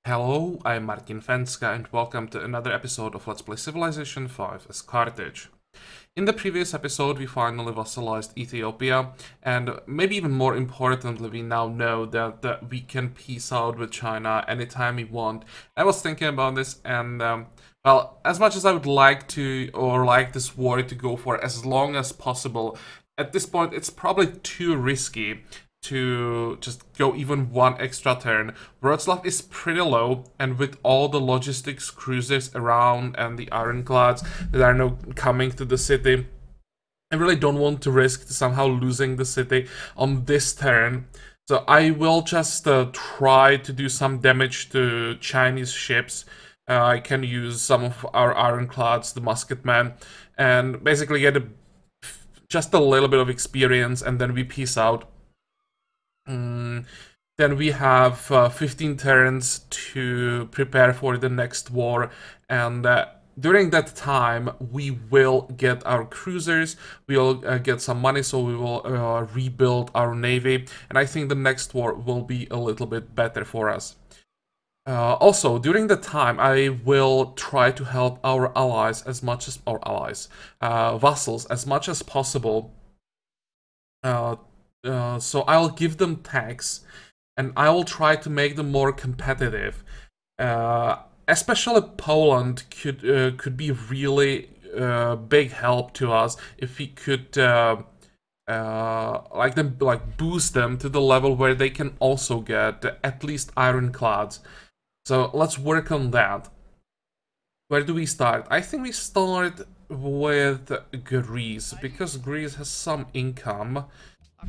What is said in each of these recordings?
Hello, I'm Martin Fencka and welcome to another episode of Let's Play Civilization 5 as Carthage. In the previous episode, we finally vassalized Ethiopia, and maybe even more importantly, we now know that we can peace out with China anytime we want. I was thinking about this, and well, as much as I would like to, or like this war to go for as long as possible, at this point, it's probably too risky to just go even one extra turn. Wroclaw is pretty low, and with all the logistics cruisers around and the ironclads that are now coming to the city, I really don't want to risk somehow losing the city on this turn. So I will just try to do some damage to Chinese ships. I can use some of our ironclads, the musketmen, and basically get just a little bit of experience, and then we peace out. Then we have 15 turns to prepare for the next war, and during that time we will get our cruisers, we'll get some money, so we will rebuild our navy, and I think the next war will be a little bit better for us. Also, during the time, I will try to help our allies as much as vassals as much as possible. So I'll give them tax, and I will try to make them more competitive. Especially Poland could be really big help to us if we could boost them to the level where they can also get at least ironclads. So let's work on that. Where do we start? I think we start with Greece, because Greece has some income.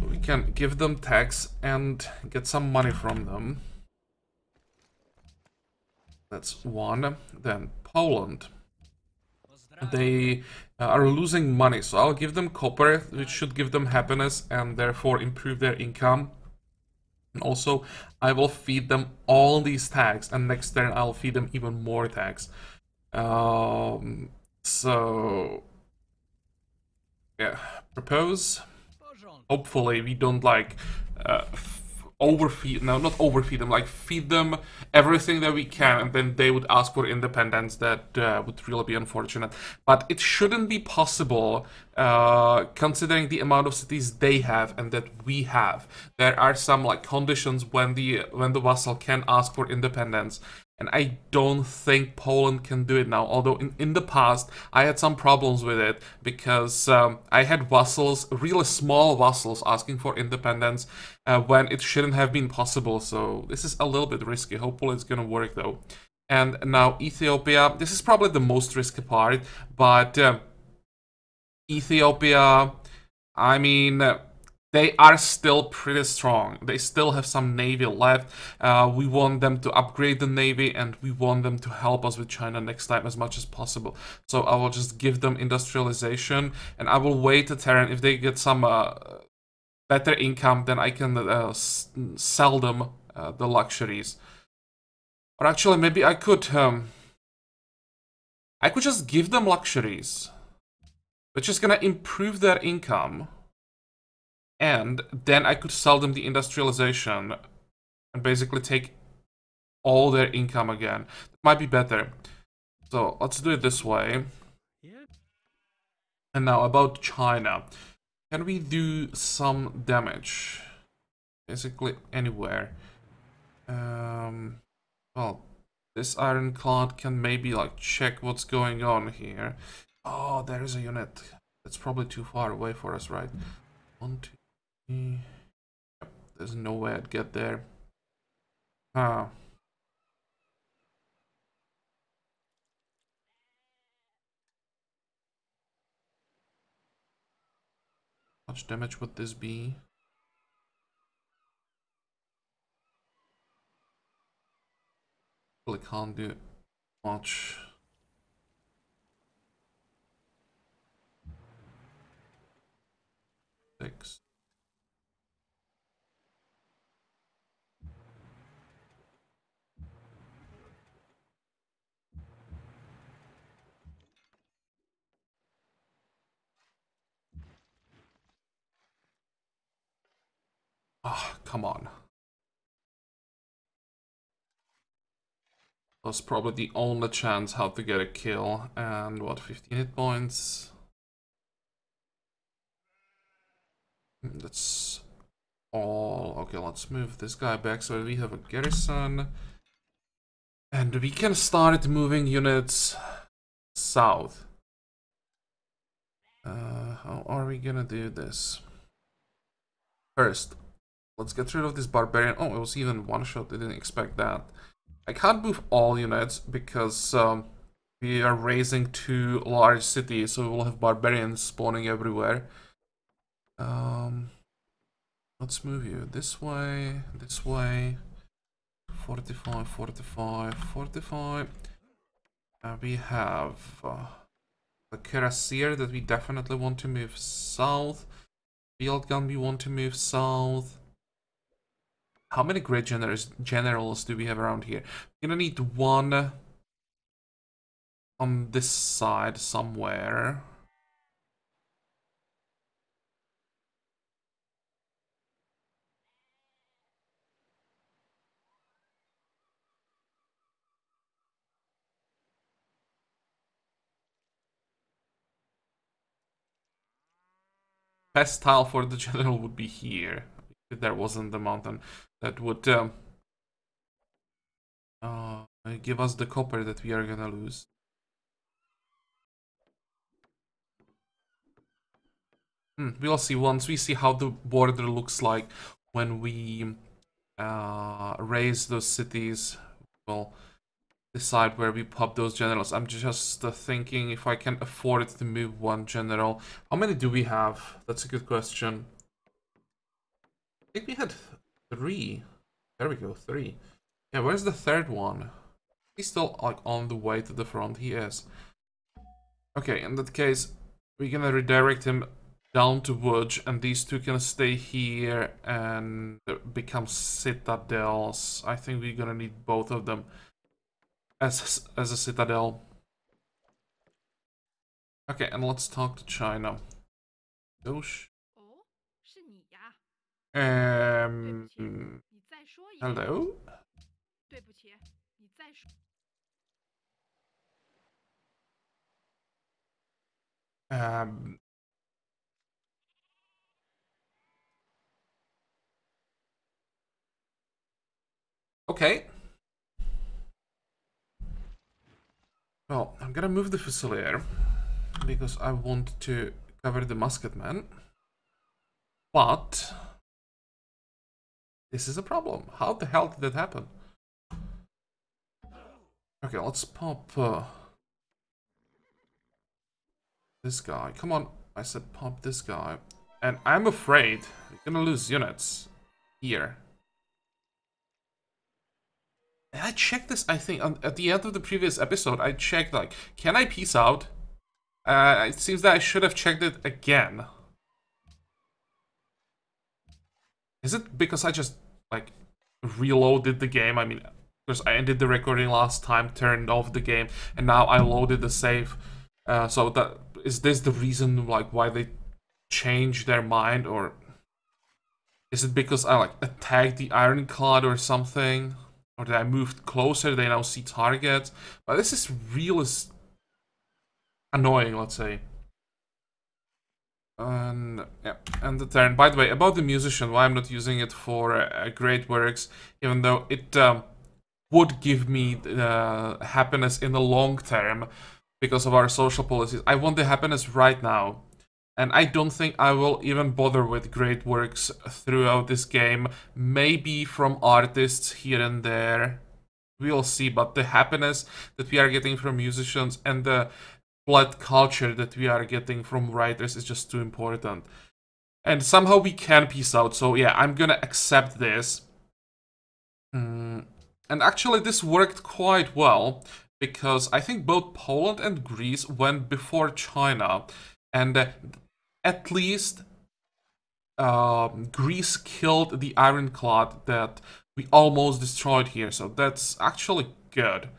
We can give them tax and get some money from them. That's one. Then Poland. They are losing money, so I'll give them copper, which should give them happiness and therefore improve their income. And also, I will feed them all these tax, and next turn I'll feed them even more tax. So yeah, propose. Hopefully we don't like overfeed, no, not overfeed them, like feed them everything that we can, and then they would ask for independence. That would really be unfortunate, but it shouldn't be possible considering the amount of cities they have and that we have. There are some like conditions when the vassal can ask for independence, and I don't think Poland can do it now, although in the past I had some problems with it, because I had vassals, really small vassals, asking for independence when it shouldn't have been possible, so this is a little bit risky. Hopefully it's gonna work though. And now Ethiopia, this is probably the most risky part, but Ethiopia, I mean, they are still pretty strong. They still have some navy left. We want them to upgrade the navy, and we want them to help us with China next time as much as possible. So I will just give them industrialization, and I will wait a turn. If they get some better income, then I can sell them the luxuries. Or actually, maybe I could just give them luxuries, which is gonna improve their income. And then I could sell them the industrialization and basically take all their income again. That might be better. So let's do it this way. And now about China. Can we do some damage? Basically anywhere. Well, this ironclad can maybe like check what's going on here. Oh, there is a unit. That's probably too far away for us, right? 1, 2, 3. Yep, there's no way I'd get there. Ah. How much damage would this be? Really can't do much. Six. Ah, come on. was probably the only chance how to get a kill. And what, 15 hit points? That's all. Okay, let's move this guy back so we have a garrison. And we can start moving units south. How are we gonna do this? First, let's get rid of this barbarian. Oh, it was even one shot. I didn't expect that. I can't move all units because we are raising 2 large cities, so we will have barbarians spawning everywhere. Let's move you this way, this way. 45, 45, 45. We have the cuirassier that we definitely want to move south. Field gun we want to move south. How many great generals do we have around here? We're gonna need one on this side somewhere. Best tile for the general would be here. If there wasn't the mountain that would give us the copper that we are gonna lose. We'll see once we see how the border looks like when we raise those cities. We'll decide where we pop those generals. I'm just thinking if I can afford to move one general. How many do we have? That's a good question. I think we had 3. There we go, 3. Yeah, where's the third one? He's still like on the way to the front. He is. Okay, in that case, we're gonna redirect him down to Woods, and these 2 can stay here and become citadels. I think we're gonna need both of them as a citadel. Okay, and let's talk to China. Hello? Okay. Well, I'm gonna move the Fusilier because I want to cover the musketman. But this is a problem. How the hell did that happen? Okay, let's pop this guy. Come on, I said pop this guy. And I'm afraid we're gonna lose units here. And I checked this, I think, at the end of the previous episode. I checked, like, can I peace out? It seems that I should have checked it again. Is it because I just, like, reloaded the game? I mean, because I ended the recording last time, turned off the game, and now I loaded the save. So that is this the reason, like, why they changed their mind, or is it because I, like, attacked the ironclad or something? Or that I moved closer, they now see targets. But this is really annoying, let's say. And yeah, and the turn. By the way, about the musician, why I'm not using it for great works, even though it would give me happiness in the long term because of our social policies. I want the happiness right now. And I don't think I will even bother with great works throughout this game. Maybe from artists here and there. We'll see, but the happiness that we are getting from musicians and the blood culture that we are getting from writers is just too important. And somehow we can peace out, so yeah, I'm gonna accept this. And actually this worked quite well, because I think both Poland and Greece went before China. And at least Greece killed the ironclad that we almost destroyed here, so that's actually good.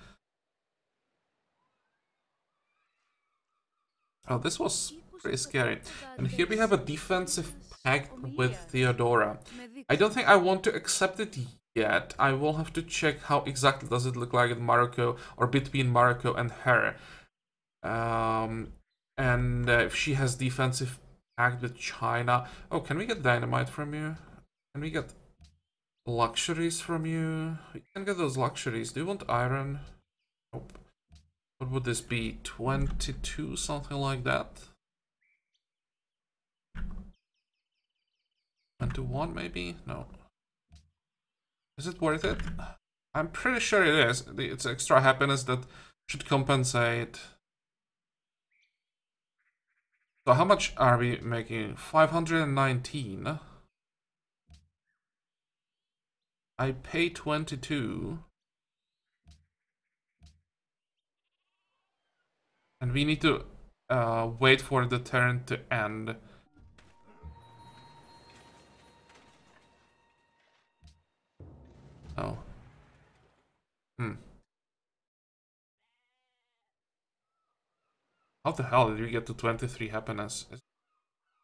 Oh, this was pretty scary. And here we have a defensive pact with Theodora. I don't think I want to accept it yet. I will have to check how exactly does it look like in Morocco or between Morocco and her. And if she has defensive pact with China. Oh, can we get dynamite from you? Can we get luxuries from you? We can get those luxuries. Do you want iron? Nope. What would this be? 22, something like that? 21 maybe? No. Is it worth it? I'm pretty sure it is. It's extra happiness that should compensate. So how much are we making? 519. I pay 22. And we need to wait for the turn to end. Oh. How the hell did we get to 23 happiness?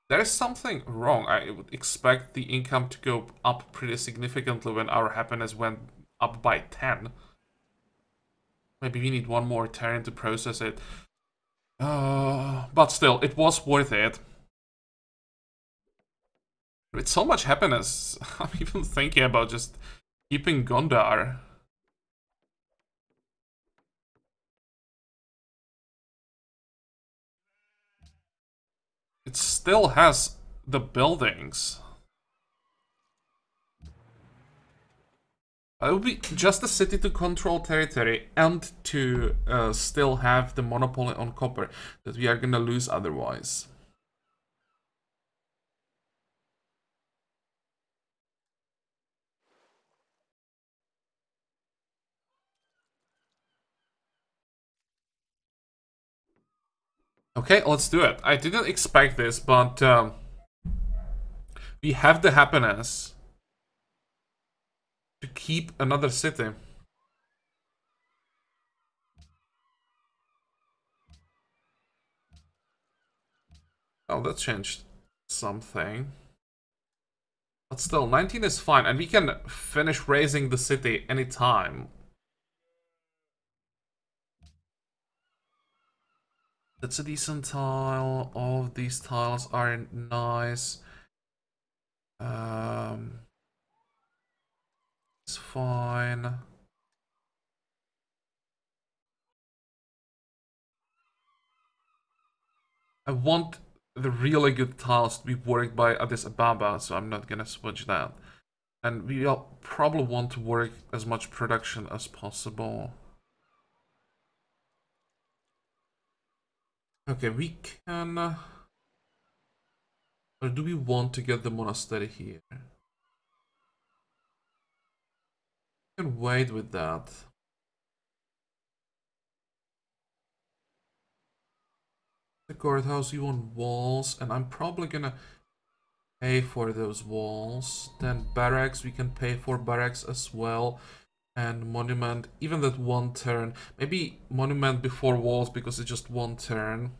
There is something wrong. I would expect the income to go up pretty significantly when our happiness went up by 10. Maybe we need one more turn to process it. But still, it was worth it. With so much happiness, I'm even thinking about just keeping Gondar. It still has the buildings. It would be just a city to control territory and to still have the monopoly on copper that we are gonna lose otherwise. Okay, let's do it. I didn't expect this, but we have the happiness to keep another city. Oh, that changed something. But still, 19 is fine, and we can finish raising the city anytime. That's a decent tile. All of these tiles are nice. It's fine. I want the really good tiles to be worked by Addis Ababa, so I'm not gonna switch that. And we'll probably want to work as much production as possible. Okay, we can... or do we want to get the monastery here? We can wait with that. The courthouse, you want walls, and I'm probably gonna pay for those walls. Then barracks, we can pay for barracks as well. And monument, even that one turn. Maybe monument before walls because it's just one turn.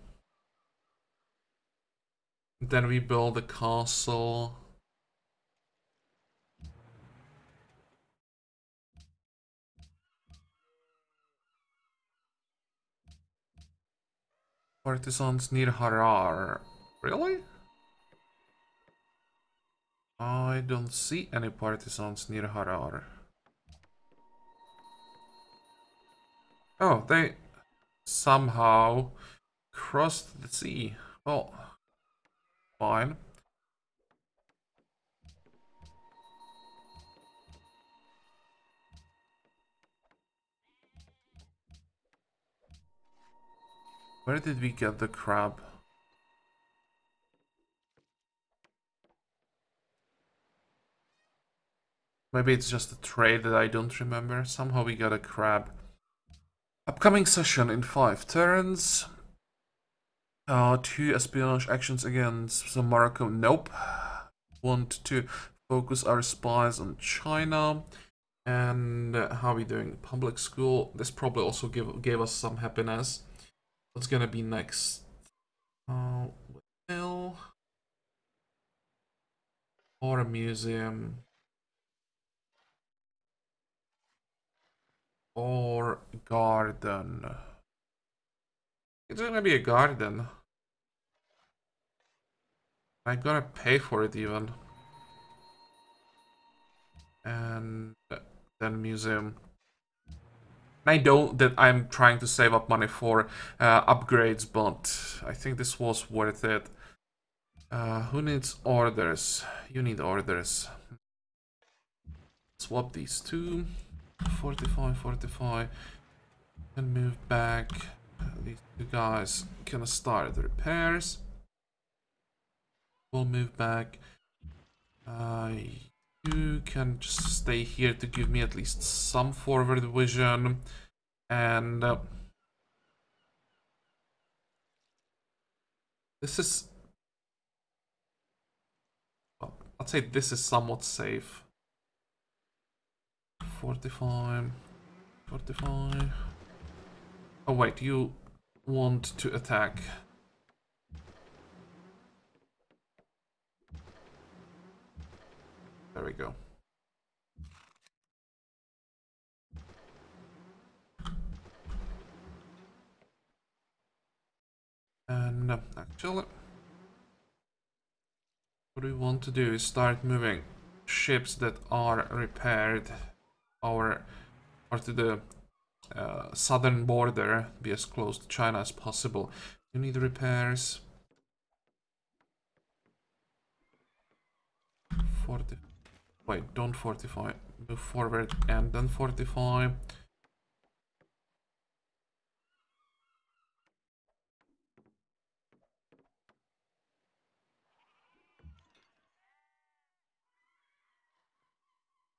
Then we build a castle. Partisans near Harar. Really? I don't see any partisans near Harar. Oh, they somehow crossed the sea. Well, fine. Where did we get the crab? Maybe it's just a trade that I don't remember. Somehow we got a crab. Upcoming session in 5 turns. 2 espionage actions against Morocco. Nope. Want to focus our spies on China. And how are we doing? Public school. This probably also gave us some happiness. What's gonna be next? Mill. Or a museum. or garden. It's gonna be a garden. I gotta pay for it even. And then museum. I know that I'm trying to save up money for upgrades, but I think this was worth it. Who needs orders? You need orders. Swap these two. 45, 45. And move back. These two guys can start the repairs. We'll move back. You can just stay here to give me at least some forward vision. And this is... well, I'd say this is somewhat safe. 45... 45... Oh wait, you want to attack. There we go. And actually, what we want to do is start moving ships that are repaired or to the southern border, be as close to China as possible. You need repairs. 40. Wait, don't fortify. Move forward and then fortify.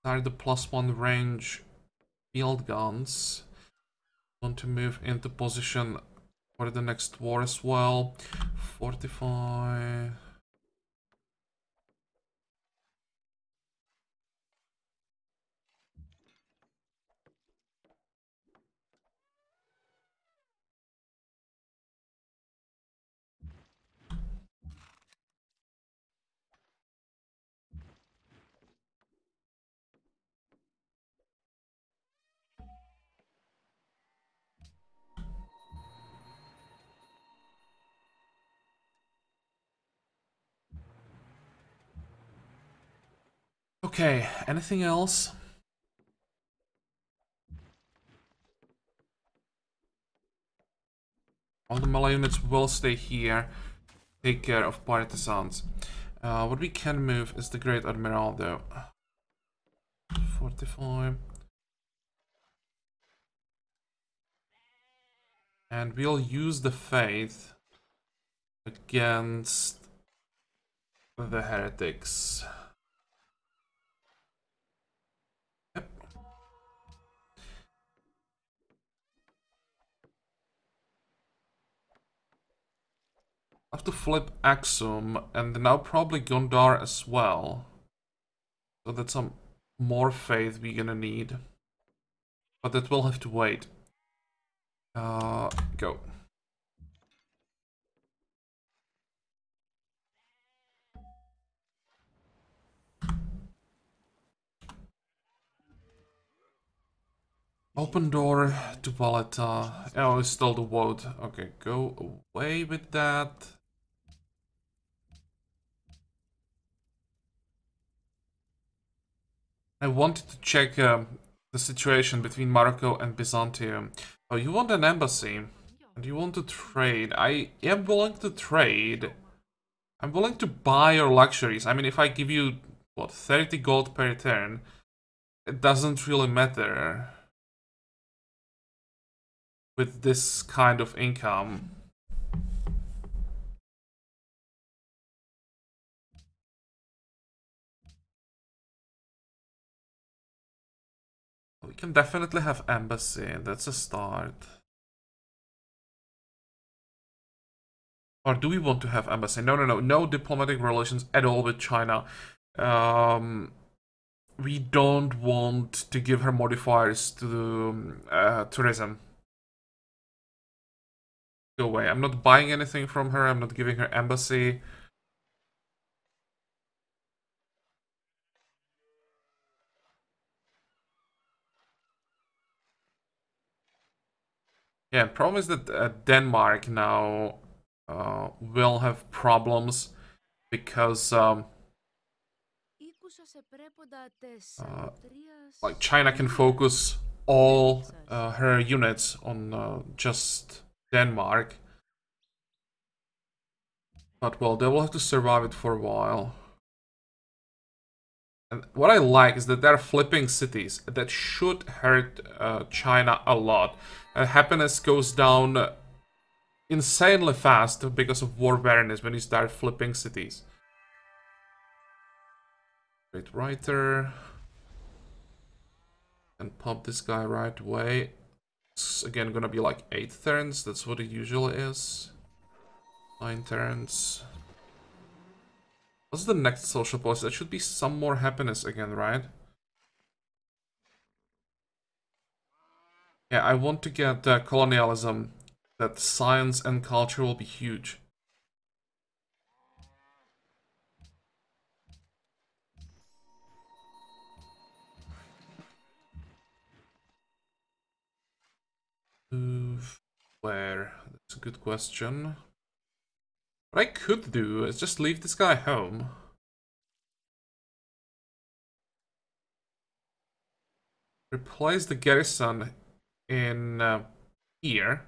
Start the +1 range field guns. Want to move into position for the next war as well. Fortify. Okay, anything else? All the melee units will stay here. Take care of partisans. What we can move is the Great Admiral though. 45. And we'll use the faith against the heretics. Yep. I have to flip Axum and now probably Gondar as well. So that's some more faith we're gonna need. But that will have to wait. Go. Open door to Valeta. Oh, it's still the vote. Okay, go away with that. I wanted to check the situation between Morocco and Byzantium. Oh, you want an embassy? And you want to trade? I am willing to trade. I'm willing to buy your luxuries. I mean, if I give you, what, 30 gold per turn, it doesn't really matter with this kind of income. We can definitely have embassy. That's a start. Or do we want to have embassy? No, no, no. No diplomatic relations at all with China. We don't want to give her modifiers to tourism. Go away. I'm not buying anything from her. I'm not giving her embassy. Yeah, problem is that Denmark now will have problems because like China can focus all her units on just Denmark. But well, they will have to survive it for a while. And what I like is that they're flipping cities. That should hurt China a lot. Happiness goes down insanely fast because of war barrenness when you start flipping cities. Great writer. And pop this guy right away. It's again gonna be like 8 turns. That's what it usually is. 9 turns. What's the next social policy? That should be some more happiness again, right? Yeah, I want to get colonialism. That science and culture will be huge. Move where? That's a good question. What I could do is just leave this guy home. Replace the garrison in here.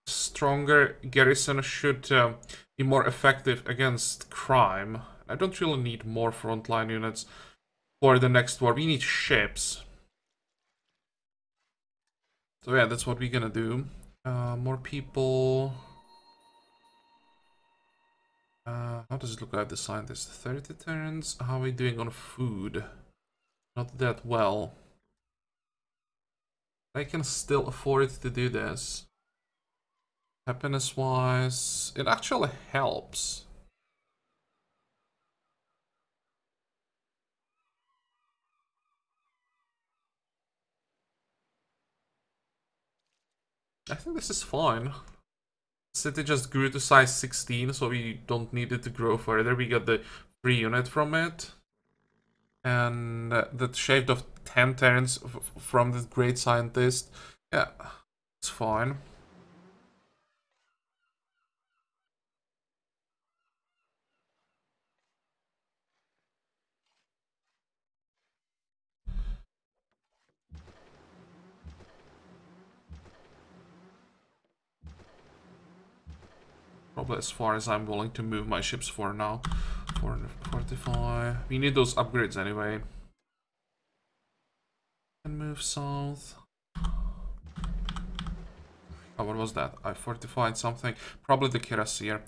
Stronger garrison should be more effective against crime. I don't really need more frontline units for the next war. We need ships. So yeah, that's what we're gonna do. More people. How does it look like the scientist? 30 turns. How are we doing on food? Not that well. I can still afford to do this. Happiness-wise, it actually helps. I think this is fine. City just grew to size 16, so we don't need it to grow further. We got the free unit from it. And that shaved off 10 turns from the great scientist. Yeah, it's fine. Probably as far as I'm willing to move my ships for now. 445. We need those upgrades anyway. And move south. Oh, what was that? I fortified something. Probably the Cuirassier.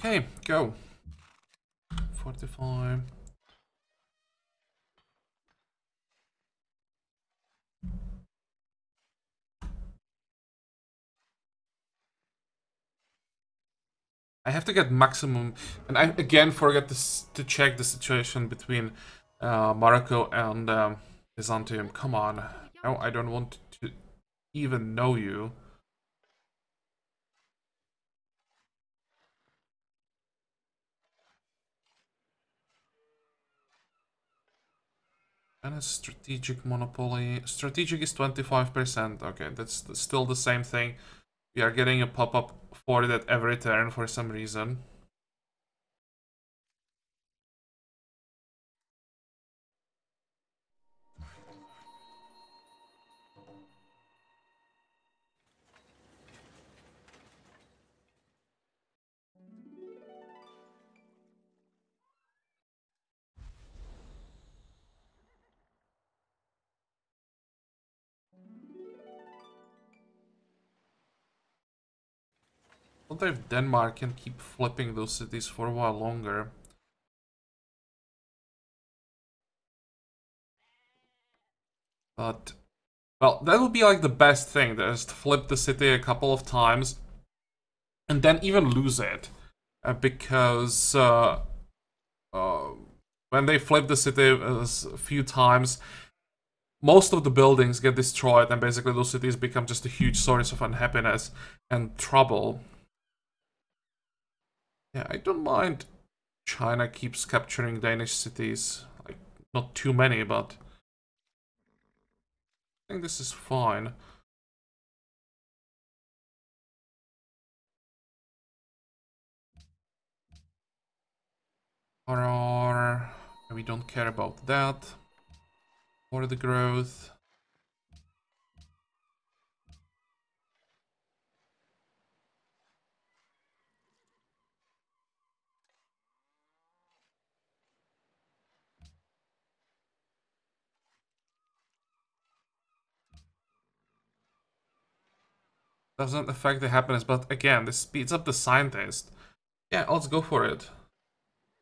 Okay, go. 45. I have to get maximum, and I again forget to check the situation between Morocco and Byzantium. Come on, no, I don't want to even know you. And a strategic monopoly. Strategic is 25%. Okay, that's still the same thing. We are getting a pop-up for that every turn for some reason. I wonder if Denmark can keep flipping those cities for a while longer. But, well, that would be like the best thing. Just flip the city a couple of times and then even lose it. Because when they flip the city a few times, most of the buildings get destroyed, and basically those cities become just a huge source of unhappiness and trouble. Yeah, I don't mind China keeps capturing Danish cities. Like, not too many, but I think this is fine. Or we don't care about that. Or the growth. Doesn't affect the happiness, but again, this speeds up the scientist. Yeah, let's go for it.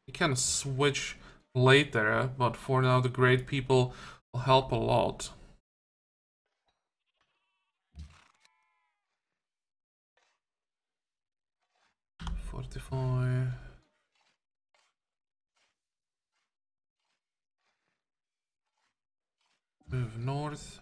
You can switch later, but for now the great people will help a lot. Fortify. Move north.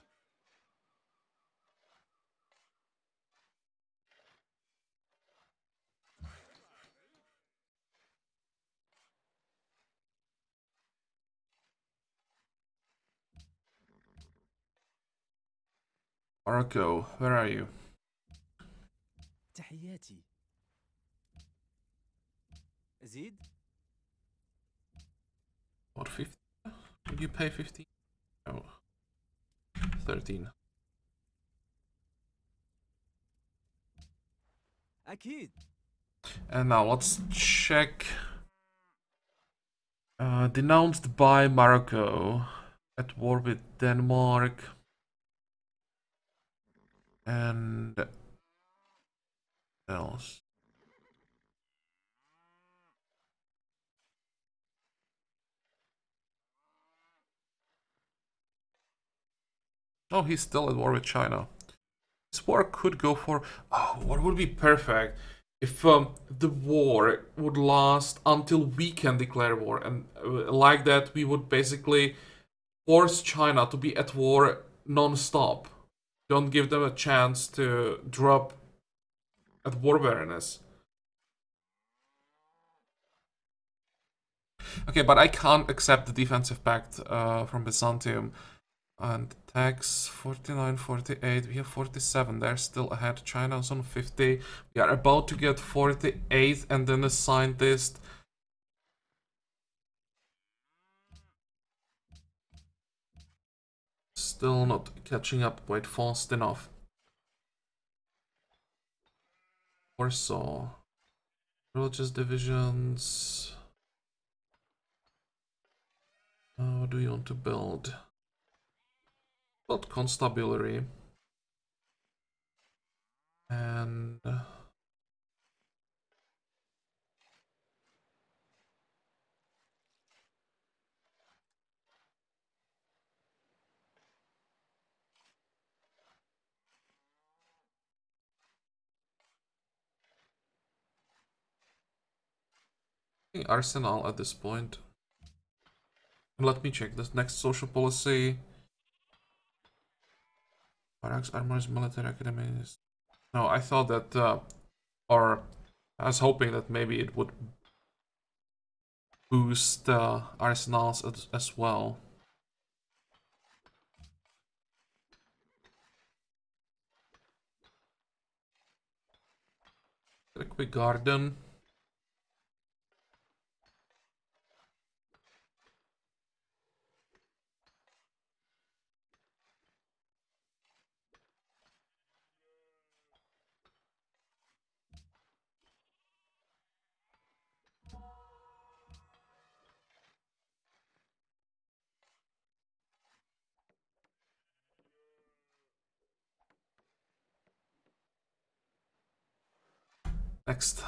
Morocco, where are you? تحياتي. زيد. What, 50? Did you pay 15? No. 13. أكيد. And now let's check. Denounced by Morocco. At war with Denmark. And else. Oh, he's still at war with China. This war could go for... Oh, what would be perfect? If the war would last until we can declare war. And like that, we would basically force China to be at war non-stop. Don't give them a chance to drop at war weariness. Okay, but I can't accept the defensive pact from Byzantium. And tax 49, 48, we have 47, they're still ahead. China's on 50, we are about to get 48, and then a scientist. Still not catching up quite fast enough. Warsaw. Religious divisions. What do you want to build? Build constabulary. And... arsenal at this point. Let me check this next social policy. Barracks, armors, military academies. No, I thought that, or I was hoping that maybe it would boost arsenals as well. A quick garden. Next.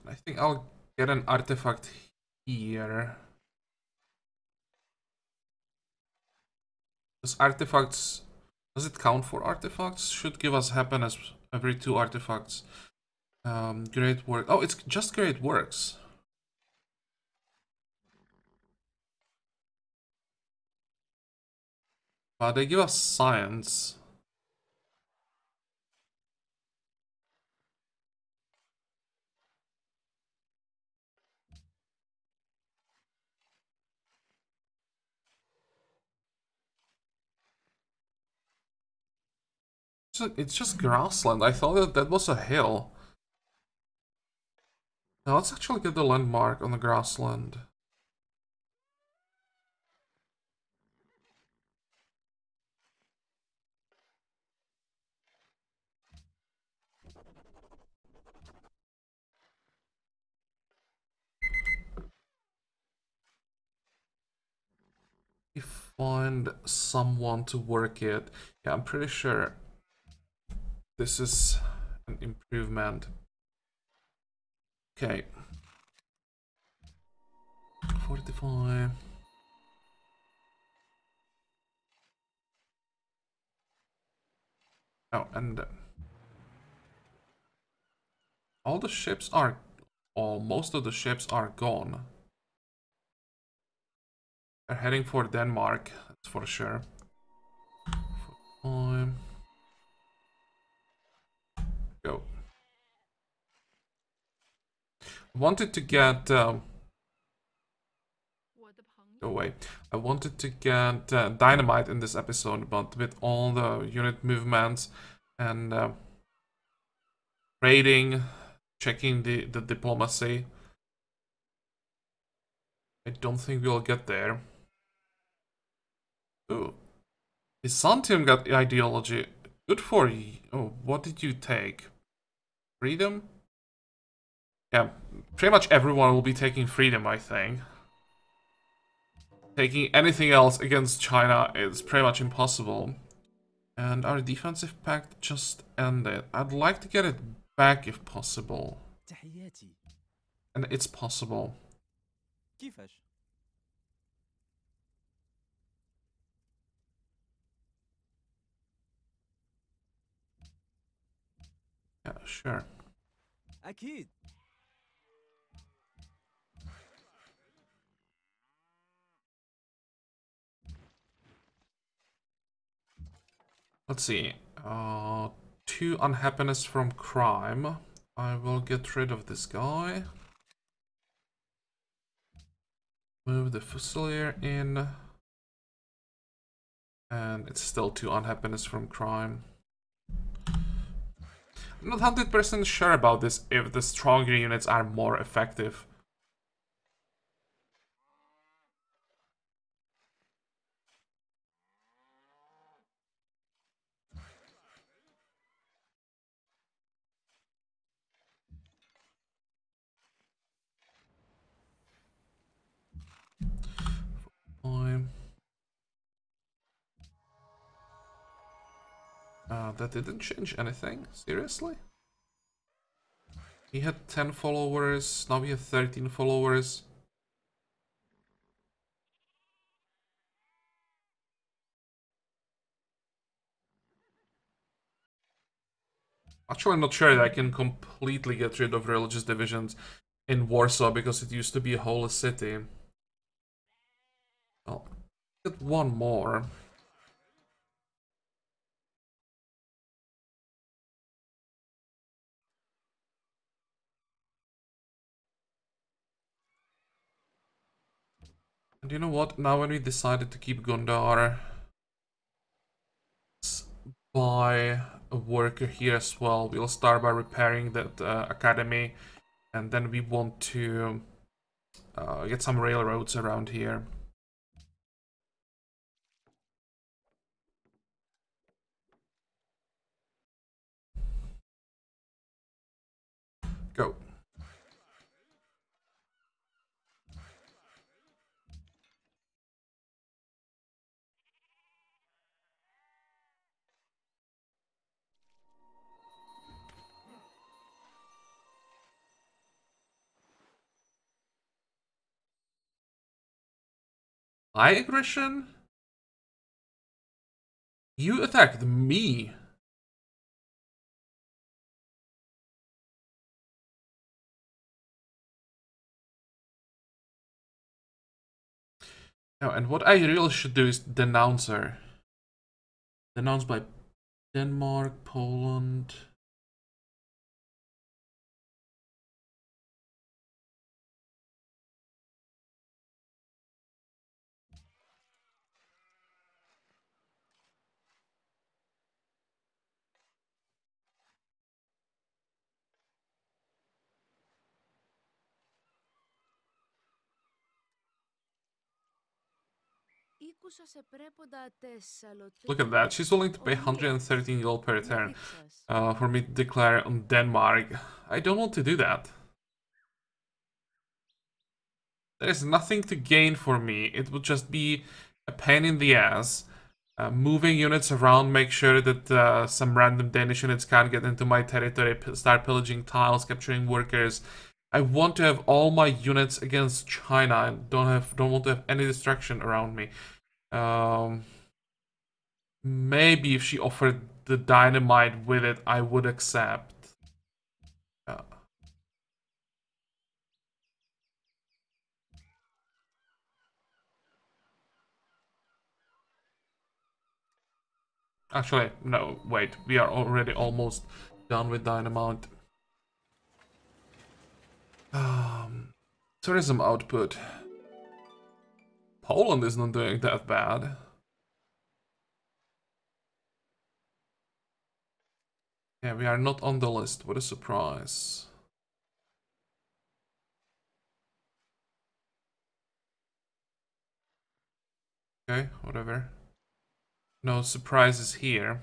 I think I'll get an artifact here. Does artifacts... Does it count for artifacts? Should give us happiness every 2 artifacts. Great work. Oh, it's just great works. But they give us science. It's just grassland. I thought that that was a hill. Now let's actually get the landmark on the grassland. We find someone to work it. Yeah, I'm pretty sure this is an improvement. Okay. 45. Oh, and all the ships are, or most of the ships are gone. They're heading for Denmark, that's for sure. 45. Go. Wanted to get go away. I wanted to get dynamite in this episode, but with all the unit movements and raiding, checking the diplomacy, I don't think we'll get there. Ooh. Byzantium got ideology. Good for you. Oh, what did you take? Freedom? Yeah, pretty much everyone will be taking freedom, I think. Taking anything else against China is pretty much impossible. And our defensive pact just ended. I'd like to get it back if possible. تحياتي. And it's possible. كيفاش؟ Yeah, sure. أكيد. Let's see. 2 unhappiness from crime. I will get rid of this guy. Move the Fusilier in. And it's still 2 unhappiness from crime. I'm not 100% sure about this if the stronger units are more effective. That didn't change anything? Seriously? He had 10 followers, now he has 13 followers. Actually, I'm not sure that I can completely get rid of religious divisions in Warsaw because it used to be a holy city. I'll get one more. And you know what? Now when we decided to keep Gondar, let's buy a worker here as well. We'll start by repairing that academy, and then we want to get some railroads around here. Go. High aggression? You attacked me. No, and what I really should do is denounce her. Denounced by Denmark, Poland. Look at that, she's willing to pay 113 gold per turn for me to declare on Denmark. I don't want to do that. There is nothing to gain for me. It would just be a pain in the ass. Moving units around, make sure that some random Danish units can't get into my territory, start pillaging tiles, capturing workers. I want to have all my units against China and don't want to have any distraction around me. Maybe if she offered the dynamite with it, I would accept. Actually, no, wait. We are already almost done with dynamite. Tourism output. Poland is not doing that bad. Yeah, we are not on the list. What a surprise. Okay, whatever. No surprises here.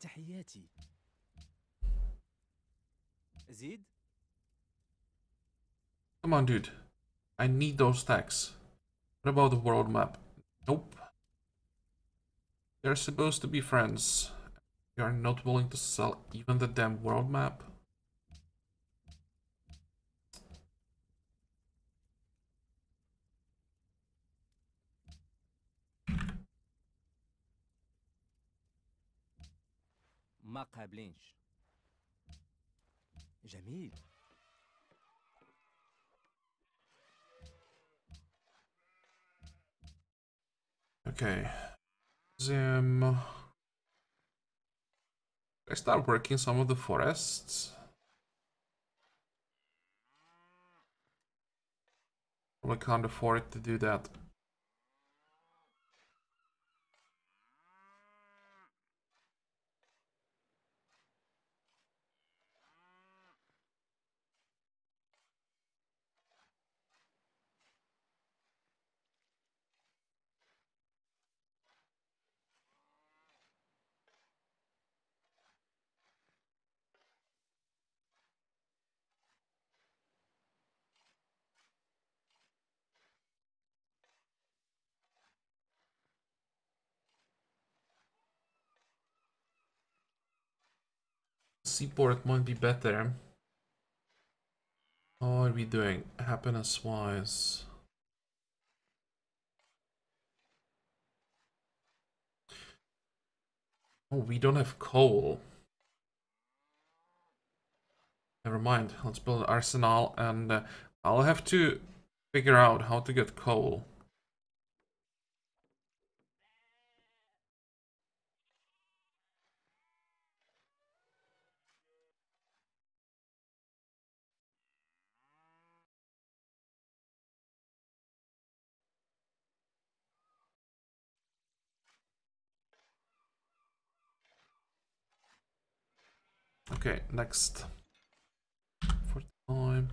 تحياتي. زيد. Come on, dude. I need those stacks. What about the world map? Nope. They're supposed to be friends. You are not willing to sell even the damn world map? ما قابلينش. جميل. Okay. Zim. I start working some of the forests. We can't afford to do that. Seaport might be better. How are we doing happiness wise? Oh, we don't have coal. Never mind. Let's build an arsenal and I'll have to figure out how to get coal. Okay, next. For time.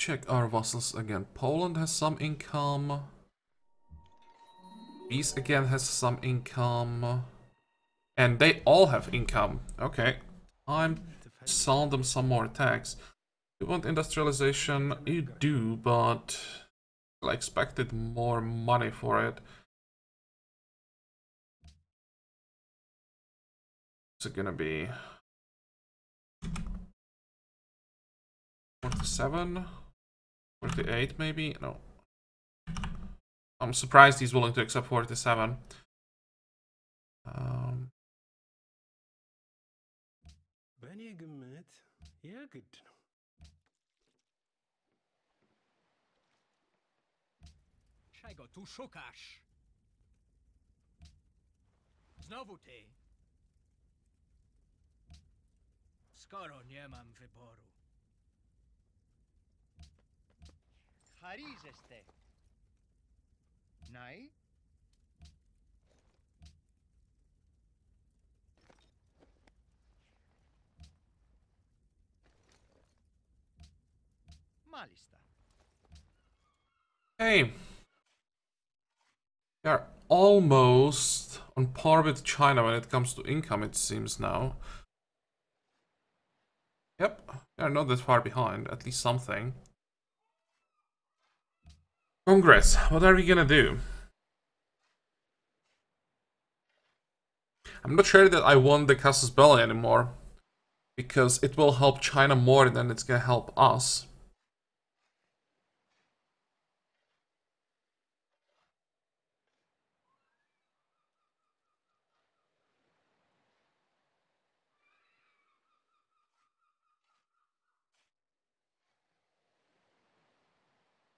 check our vassals again. Poland has some income. Greece again has some income. And they all have income. Okay. I'm selling them some more tax. You want industrialization? You do, but I expected more money for it. What's it gonna be? 47? 48 maybe? No. I'm surprised he's willing to accept 47. Czego tu szukasz? Znowu ty. Skoro nie mam wyboru. Χαρίζεστε. Ναί. Μάλιστα. Hey. We are almost on par with China when it comes to income, it seems now. Yep, we are not that far behind, at least something. Congress, what are we gonna do? I'm not sure that I want the casus belli anymore, because it will help China more than it's gonna help us.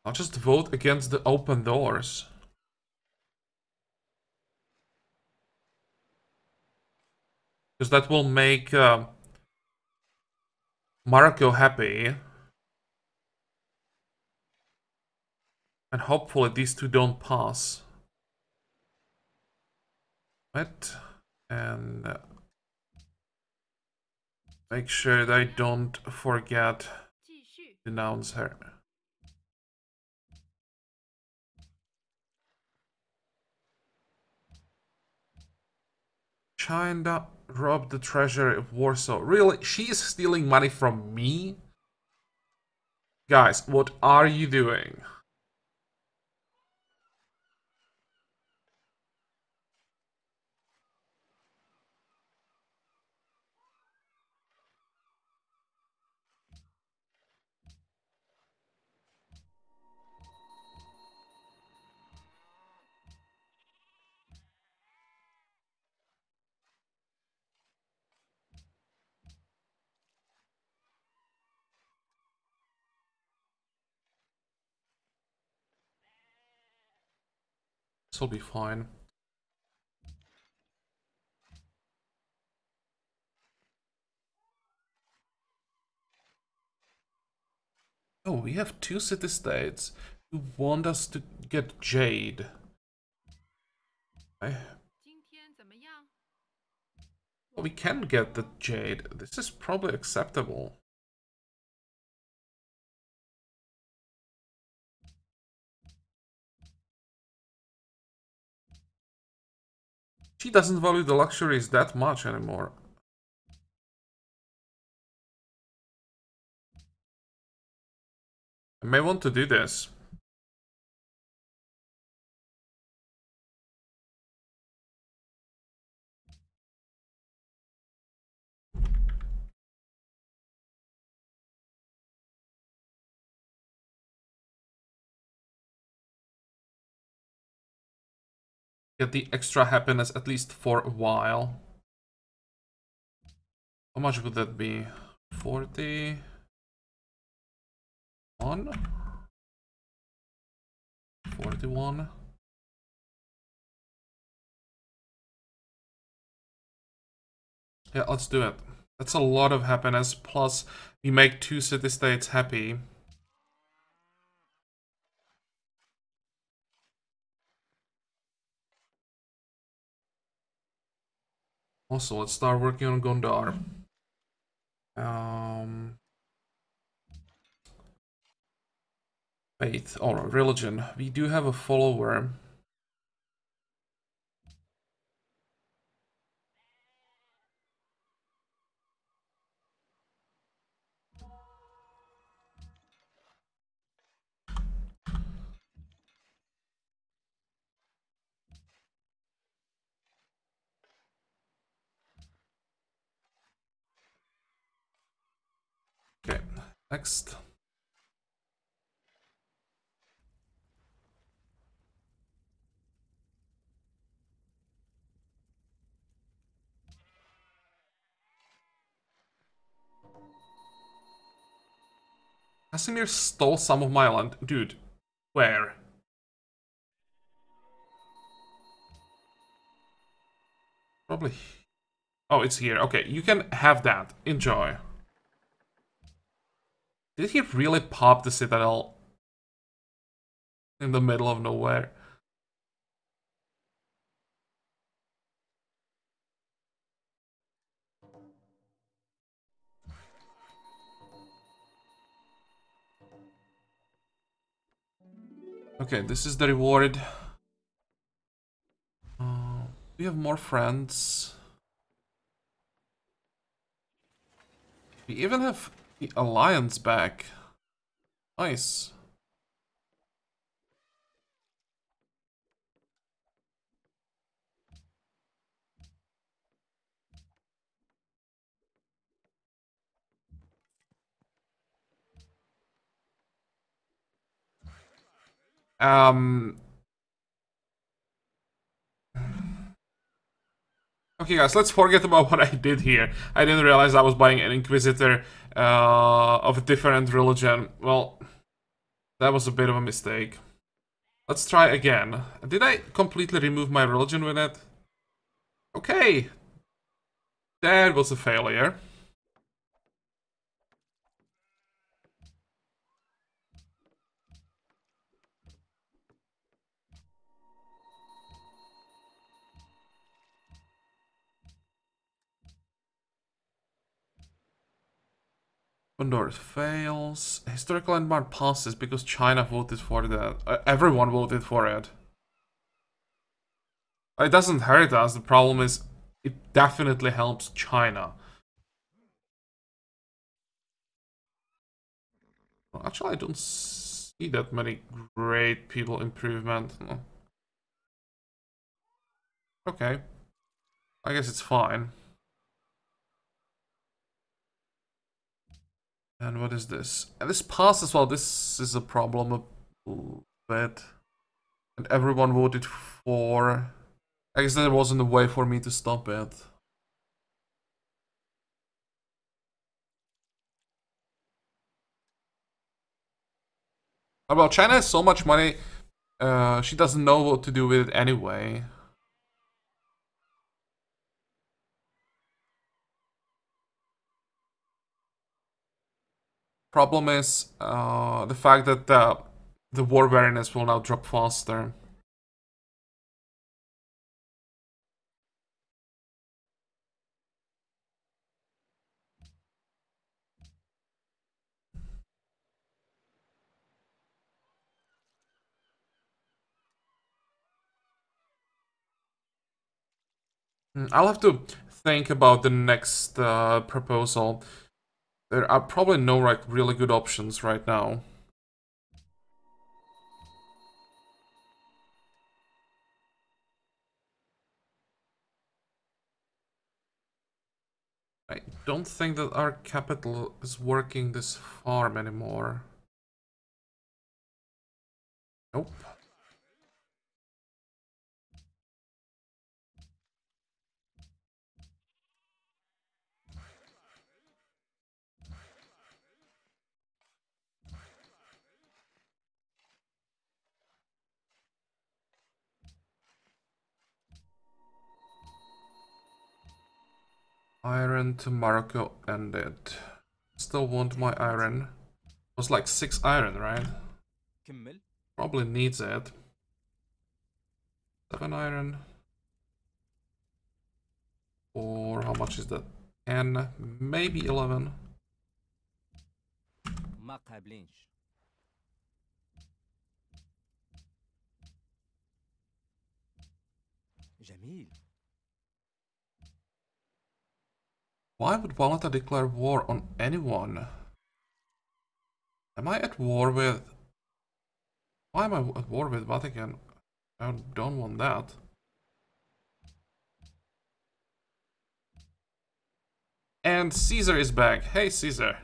I'll just vote against the open doors. Because that will make Marco happy. And hopefully these two don't pass. Right? And make sure they don't forget to denounce her. China robbed the treasury of Warsaw. Really? She is stealing money from me? Guys, what are you doing? This will be fine. Oh, we have two city-states who want us to get jade. Okay. Well, we can get the jade. This is probably acceptable. She doesn't value the luxuries that much anymore. I may want to do this. Get the extra happiness at least for a while. How much would that be? 41? 41? Yeah, let's do it. That's a lot of happiness, plus we make two city-states happy. Also, let's start working on Gondar. Faith or religion. We do have a follower. Okay, next. Casimir stole some of my land. Dude, where? Probably. Oh, it's here. Okay, you can have that. Enjoy. Did he really pop the citadel in the middle of nowhere? Okay, this is the reward. We have more friends. We even have the alliance back. Nice. Okay, guys, let's forget about what I did here. I didn't realize I was buying an Inquisitor of a different religion. Well, that was a bit of a mistake. Let's try again. Did I completely remove my religion with it? Okay. That was a failure. Condor fails. Historical landmark passes because China voted for that. Everyone voted for it. It doesn't hurt us. The problem is, it definitely helps China. Well, actually, I don't see that many great people improvement. No. Okay. I guess it's fine. And what is this? And this passed as well. This is a problem a bit. And everyone voted for... I guess there wasn't a way for me to stop it. Well, China has so much money, she doesn't know what to do with it anyway. Problem is the fact that the war weariness will now drop faster. I'll have to think about the next proposal. There are probably no like really good options right now. I don't think that our capital is working this farm anymore. Nope. Iron to Morocco ended. Still want my iron. It was like 6 iron, right? Probably needs it. 7 iron. Or how much is that? 10, maybe 11. Why would Valenta declare war on anyone? Am I at war with... Why am I at war with Vatican? I don't want that. And Caesar is back. Hey, Caesar.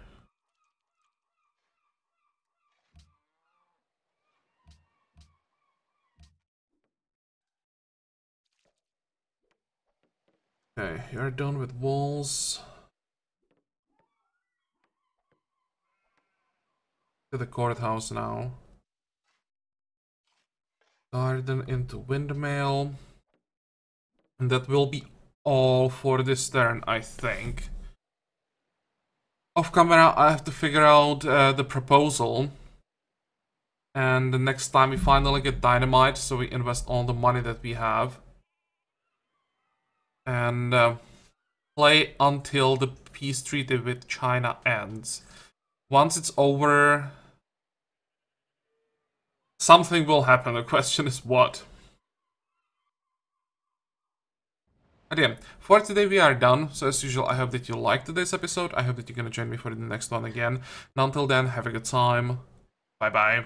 Okay, you're done with walls. To the courthouse now. Garden into windmill. And that will be all for this turn, I think. Off camera, I have to figure out the proposal. And the next time we finally get dynamite, so we invest all the money that we have. And play until the peace treaty with China ends. Once it's over, something will happen. The question is what? But yeah, for today we are done. So as usual, I hope that you liked today's episode. I hope that you're gonna join me for the next one again. And until then, have a good time. Bye bye.